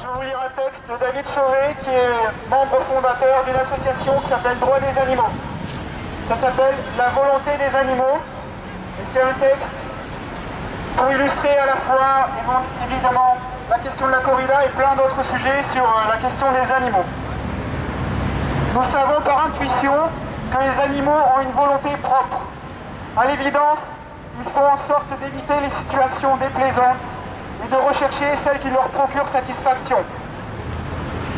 Je vais vous lire un texte de David Chauvet, qui est membre fondateur d'une association qui s'appelle Droits des animaux. Ça s'appelle La volonté des animaux. Et c'est un texte pour illustrer à la fois, évidemment, la question de la corrida et plein d'autres sujets sur la question des animaux. Nous savons par intuition que les animaux ont une volonté propre. À l'évidence, ils font en sorte d'éviter les situations déplaisantes et de rechercher celles qui leur procurent satisfaction.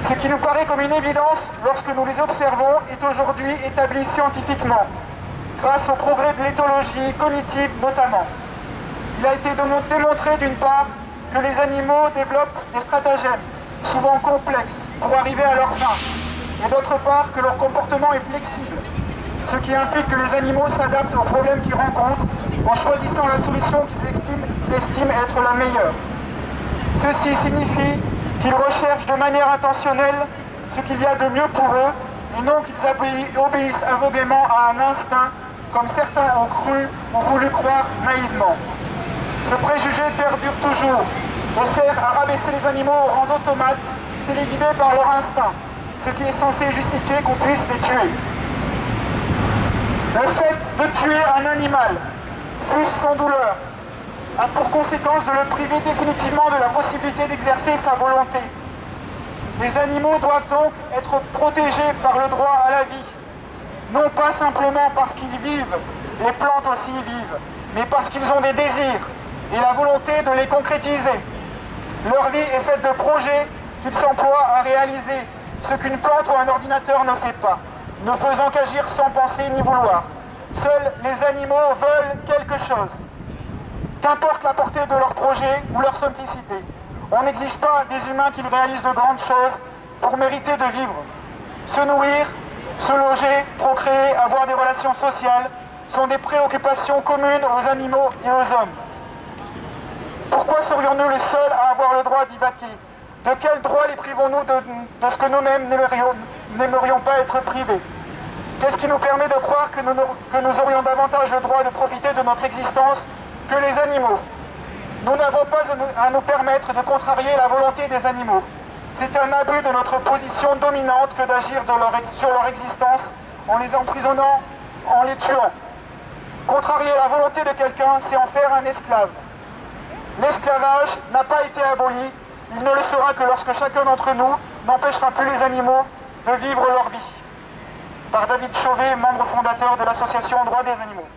Ce qui nous paraît comme une évidence lorsque nous les observons est aujourd'hui établi scientifiquement, grâce au progrès de l'éthologie cognitive notamment. Il a été démontré d'une part que les animaux développent des stratagèmes, souvent complexes, pour arriver à leur fin, et d'autre part que leur comportement est flexible, ce qui implique que les animaux s'adaptent aux problèmes qu'ils rencontrent en choisissant la solution qu'ils estiment être la meilleure. Ceci signifie qu'ils recherchent de manière intentionnelle ce qu'il y a de mieux pour eux et non qu'ils obéissent aveuglément à un instinct comme certains ont cru ou voulu croire naïvement. Ce préjugé perdure toujours et sert à rabaisser les animaux au rang d'automates téléguidés par leur instinct, ce qui est censé justifier qu'on puisse les tuer. Le fait de tuer un animal, fût-ce sans douleur, a pour conséquence de le priver définitivement de la possibilité d'exercer sa volonté. Les animaux doivent donc être protégés par le droit à la vie, non pas simplement parce qu'ils vivent, les plantes aussi vivent, mais parce qu'ils ont des désirs et la volonté de les concrétiser. Leur vie est faite de projets qu'ils s'emploient à réaliser, ce qu'une plante ou un ordinateur ne fait pas, ne faisant qu'agir sans penser ni vouloir. Seuls les animaux veulent quelque chose. Qu'importe la portée de leur projet ou leur simplicité, on n'exige pas des humains qu'ils réalisent de grandes choses pour mériter de vivre. Se nourrir, se loger, procréer, avoir des relations sociales sont des préoccupations communes aux animaux et aux hommes. Pourquoi serions-nous les seuls à avoir le droit d'y vaquer? De quel droit les privons-nous de ce que nous-mêmes n'aimerions pas être privés? Qu'est-ce qui nous permet de croire que nous aurions davantage le droit de profiter de notre existence que les animaux? Nous n'avons pas à nous permettre de contrarier la volonté des animaux. C'est un abus de notre position dominante que d'agir sur leur existence en les emprisonnant, en les tuant. Contrarier la volonté de quelqu'un, c'est en faire un esclave. L'esclavage n'a pas été aboli, il ne le sera que lorsque chacun d'entre nous n'empêchera plus les animaux de vivre leur vie. Par David Chauvet, membre fondateur de l'association Droits des animaux.